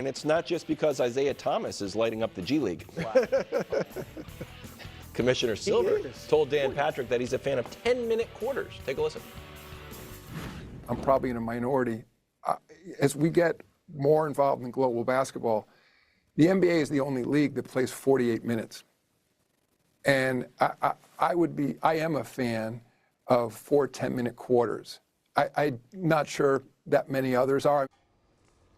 And it's not just because Isaiah Thomas is lighting up the G League. Wow. Commissioner Silver told Dan Patrick that he's a fan of 10-minute quarters. Take a listen. I'm probably in a minority. As we get more involved in global basketball, the NBA is the only league that plays 48 minutes. And I am a fan of 4 10-minute quarters. I'm not sure that many others are.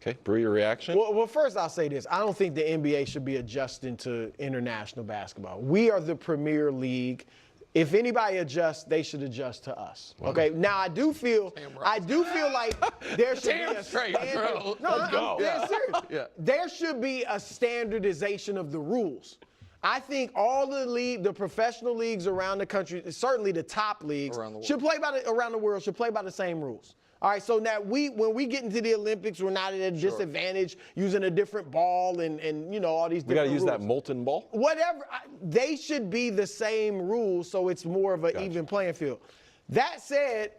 Okay, Brew, your reaction? Well, first I'll say this. I don't think the NBA should be adjusting to international basketball. We are the premier league. If anybody adjusts, they should adjust to us. Okay. Now I do feel like there should be a standard. No, I'm dead serious. Yeah. There should be a standardization of the rules. I think all the professional leagues around the country, certainly the top leagues, should play around the world should play by the same rules. All right, so now when we get into the Olympics, we're not at a disadvantage using a different ball and all these different rules. We got to use that molten ball? Whatever. They should be the same rules, so it's more of an even playing field. That said,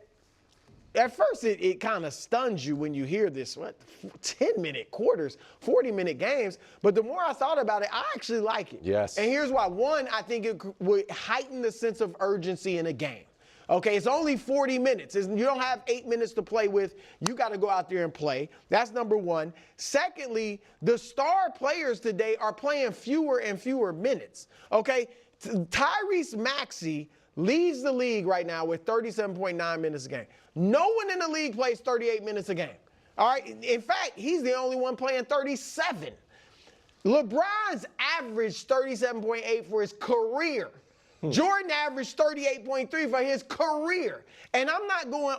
at first it kind of stuns you when you hear this, 10-minute quarters, 40-minute games. But the more I thought about it, I actually like it. Yes. And here's why. One, I think it would heighten the sense of urgency in a game. Okay, it's only 40 minutes. You don't have 8 minutes to play with. You got to go out there and play. That's number one. Secondly, the star players today are playing fewer and fewer minutes. Okay, Tyrese Maxey leads the league right now with 37.9 minutes a game. No one in the league plays 38 minutes a game. All right, in fact, he's the only one playing 37. LeBron's averaged 37.8 for his career. Jordan averaged 38.3 for his career. And I'm not going,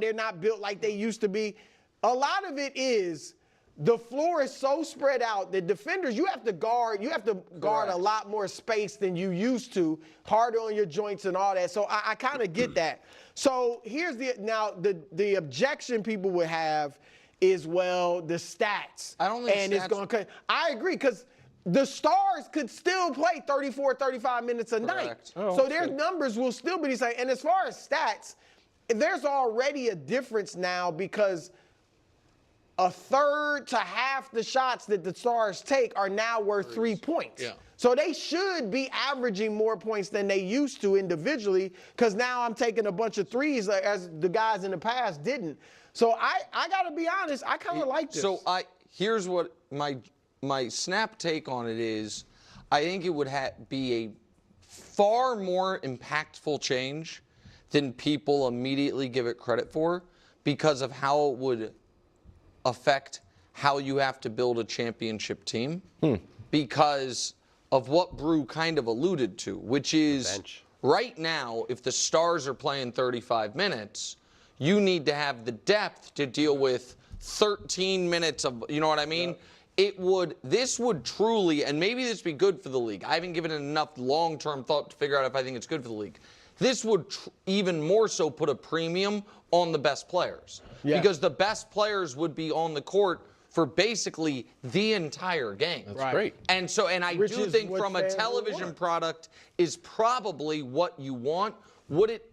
they're not built like they used to be. A lot of it is the floor is so spread out that defenders, you have to guard a lot more space than you used to, harder on your joints and all that. So I kind of get that. So here's the objection people would have is, well, the stats. I don't think and stats. It's going to I agree, because the stars could still play 34, 35 minutes a night. So their numbers will still be the same. And as far as stats, there's already a difference now because a third to half the shots that the stars take are now worth 3 points. Yeah. So they should be averaging more points than they used to individually, because now I'm taking a bunch of threes as the guys in the past didn't. So I got to be honest, I kind of like this. So here's what my snap take on it is, I think it would be a far more impactful change than people immediately give it credit for, because of how it would affect how you have to build a championship team, because of what Brew kind of alluded to, which is right now, if the stars are playing 35 minutes, you need to have the depth to deal with 13 minutes of, you know what I mean? Yeah. This would truly, and maybe this would be good for the league. I haven't given it enough long-term thought to figure out if I think it's good for the league. This would even more so put a premium on the best players. Yeah. Because the best players would be on the court for basically the entire game. That's great. And I do think from a television product is probably what you want. Would it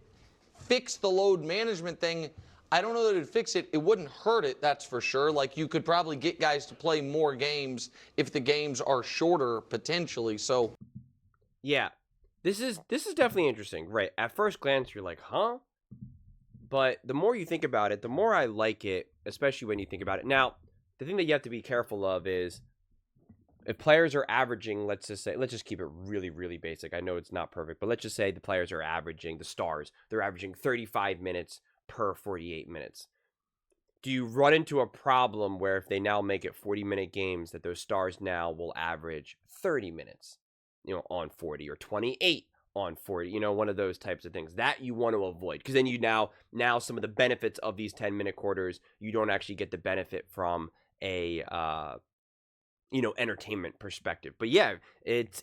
fix the load management thing? I don't know that it would fix it. It wouldn't hurt it, that's for sure. Like, you could probably get guys to play more games if the games are shorter, potentially. So, yeah, this is definitely interesting. Right, at first glance, you're like, huh? But the more you think about it, the more I like it, especially when you think about it. Now, the thing that you have to be careful of is if players are averaging, let's just keep it really, really basic. I know it's not perfect, but let's just say the players are averaging, the stars, they're averaging 35 minutes per 48 minutes. Do you run into a problem where if they now make it 40-minute games, that those stars now will average 30 minutes, on 40, or 28 on 40, one of those types of things that you want to avoid, because then you now some of the benefits of these 10-minute quarters, you don't actually get the benefit from a entertainment perspective. But yeah, it's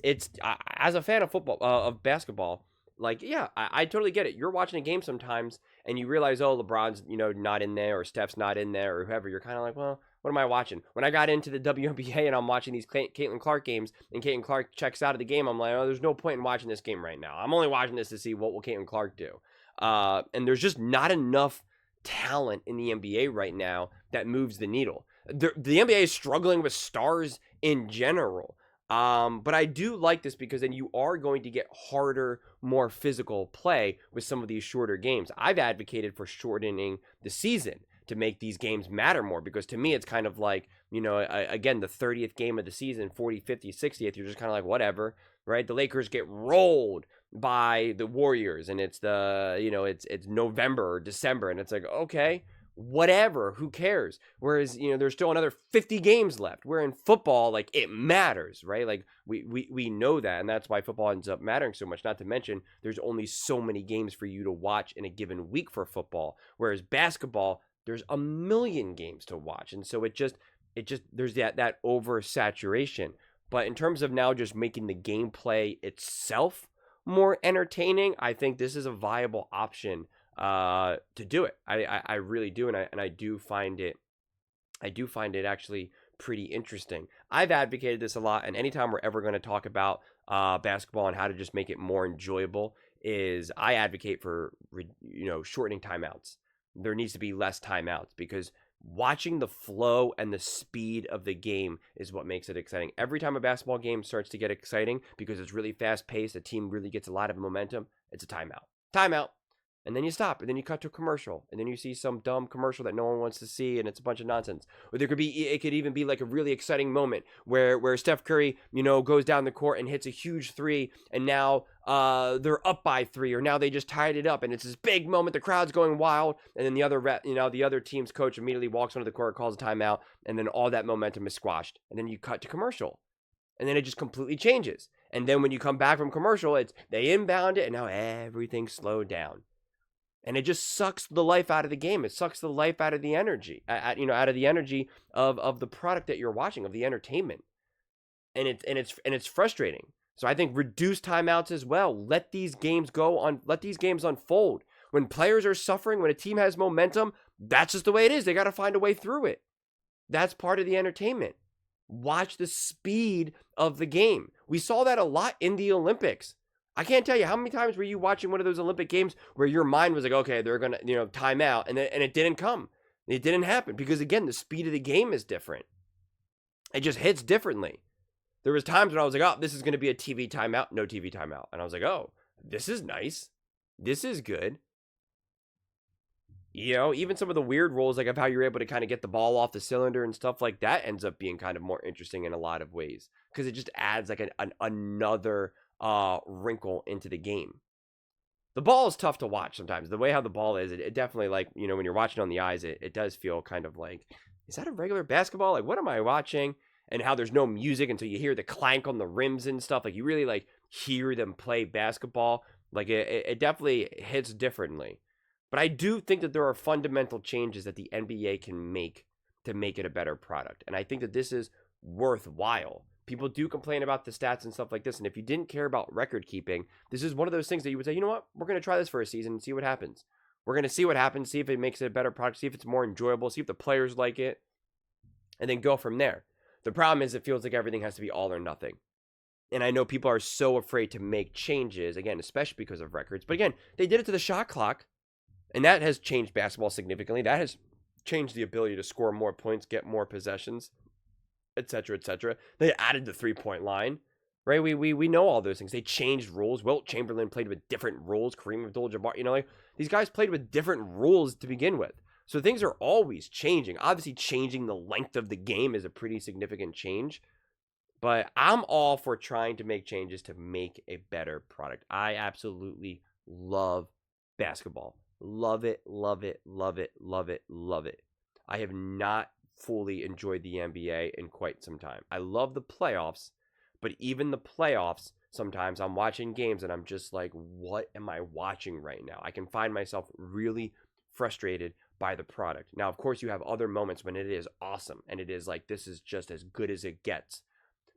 as a fan of football, of basketball, like, yeah, I totally get it. You're watching a game sometimes and you realize, oh, LeBron's, not in there, or Steph's not in there, or whoever. You're kind of like, well, what am I watching? When I got into the WNBA and I'm watching these Caitlin Clark games and Caitlin Clark checks out of the game, I'm like, oh, there's no point in watching this game right now. I'm only watching this to see what will Caitlin Clark do. And there's just not enough talent in the NBA right now that moves the needle. the NBA is struggling with stars in general. But I do like this because then you are going to get harder, more physical play with some of these shorter games. I've advocated for shortening the season to make these games matter more, because to me it's kind of like, again, the 30th game of the season, 40th, 50th, 60th, you're just kind of like, whatever, right? The Lakers get rolled by the Warriors, and it's it's November or December, and it's like, okay, whatever, who cares? Whereas, there's still another 50 games left. Where in football, like, it matters, right? Like, we know that, and that's why football ends up mattering so much. Not to mention, there's only so many games for you to watch in a given week for football. Whereas basketball, there's a million games to watch, and so it just there's that oversaturation. But in terms of now just making the gameplay itself more entertaining, I think this is a viable option to do it. I really do, and I do find it actually pretty interesting. I've advocated this a lot, and anytime we're ever going to talk about basketball and how to just make it more enjoyable, is I advocate for shortening timeouts. There needs to be less timeouts, because watching the flow and the speed of the game is what makes it exciting. Every time a basketball game starts to get exciting because it's really fast paced, a team really gets a lot of momentum, it's a timeout. And then you stop, and then you cut to a commercial, and then you see some dumb commercial that no one wants to see, and it's a bunch of nonsense. Or it could even be like a really exciting moment where Steph Curry, goes down the court and hits a huge three, and now they're up by 3, or now they just tied it up, and it's this big moment, the crowd's going wild, and then the other team's coach immediately walks onto the court, calls a timeout, and then all that momentum is squashed, and then you cut to commercial, and then it just completely changes. And then when you come back from commercial, they inbound it, and now everything's slowed down. And it just sucks the life out of the game. It sucks the life out of the energy, out of the energy of the product that you're watching, of the entertainment. And it's frustrating. So I think reduce timeouts as well. Let these games unfold. When players are suffering, when a team has momentum, that's just the way it is. They got to find a way through it. That's part of the entertainment. Watch the speed of the game. We saw that a lot in the Olympics. I can't tell you how many times were you watching one of those Olympic games where your mind was like, okay, they're going to, time out, and it didn't come. It didn't happen because, again, the speed of the game is different. It just hits differently. There was times when I was like, oh, this is going to be a TV timeout, no TV timeout. And I was like, oh, this is nice. This is good. Even some of the weird rules, like of how you're able to kind of get the ball off the cylinder and stuff like that, ends up being kind of more interesting in a lot of ways, because it just adds like another wrinkle into the game. The ball is tough to watch sometimes. The way how the ball is, it definitely, like, when you're watching on the eyes, it does feel kind of like, is that a regular basketball? Like, what am I watching? And how there's no music until you hear the clank on the rims and stuff. Like, you really like hear them play basketball. Like, it definitely hits differently. But I do think that there are fundamental changes that the NBA can make to make it a better product. And I think that this is worthwhile. People do complain about the stats and stuff like this. And if you didn't care about record keeping, this is one of those things that you would say, you know what? We're going to try this for a season and see what happens. We're going to see what happens, see if it makes it a better product, see if it's more enjoyable, see if the players like it, and then go from there. The problem is it feels like everything has to be all or nothing. And I know people are so afraid to make changes, again, especially because of records. But again, they did it to the shot clock, and that has changed basketball significantly. That has changed the ability to score more points, get more possessions, etc., etc. They added the three-point line, right? We know all those things. They changed rules. Wilt Chamberlain played with different rules. Kareem Abdul-Jabbar, like, these guys played with different rules to begin with. So things are always changing. Obviously, changing the length of the game is a pretty significant change. But I'm all for trying to make changes to make a better product. I absolutely love basketball. Love it, love it, love it, love it, love it. I have not fully enjoyed the NBA in quite some time. I love the playoffs, but even the playoffs, sometimes I'm watching games and I'm just like, what am I watching right now? I can find myself really frustrated by the product. Now, of course, you have other moments when it is awesome and it is like, this is just as good as it gets.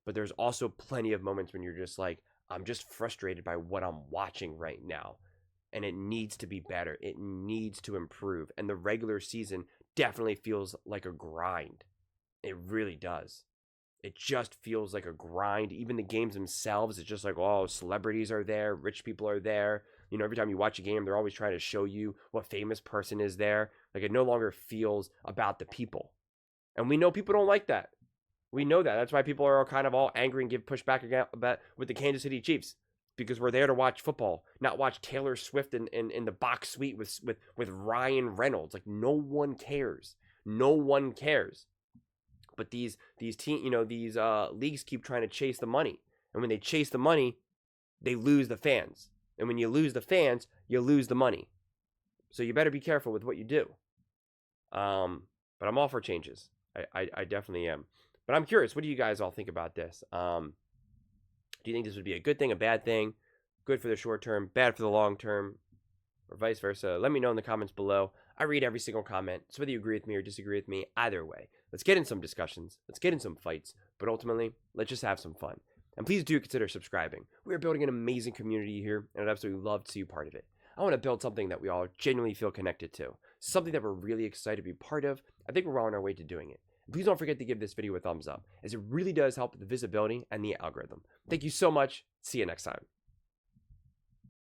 But there's also plenty of moments when you're just like, I'm just frustrated by what I'm watching right now. And it needs to be better. It needs to improve. And the regular season definitely feels like a grind. It really does. It just feels like a grind. Even the games themselves, it's just like, oh, celebrities are there. Rich people are there. Every time you watch a game, they're always trying to show you what famous person is there. Like, it no longer feels about the people. And we know people don't like that. We know that. That's why people are kind of all angry and give pushback about with the Kansas City Chiefs, because we're there to watch football, not watch Taylor Swift in the box suite with Ryan Reynolds. Like, no one cares. No one cares. But these leagues keep trying to chase the money. And when they chase the money, they lose the fans. And when you lose the fans, you lose the money. So you better be careful with what you do. But I'm all for changes. I definitely am. But I'm curious, what do you guys all think about this? Do you think this would be a good thing, a bad thing? Good for the short term, bad for the long term, or vice versa? Let me know in the comments below. I read every single comment, so whether you agree with me or disagree with me, either way, let's get in some discussions, let's get in some fights, but ultimately, let's just have some fun. And please do consider subscribing. We are building an amazing community here, and I'd absolutely love to see you part of it. I want to build something that we all genuinely feel connected to, something that we're really excited to be part of. I think we're on our way to doing it. Please don't forget to give this video a thumbs up, as it really does help the visibility and the algorithm. Thank you so much. See you next time.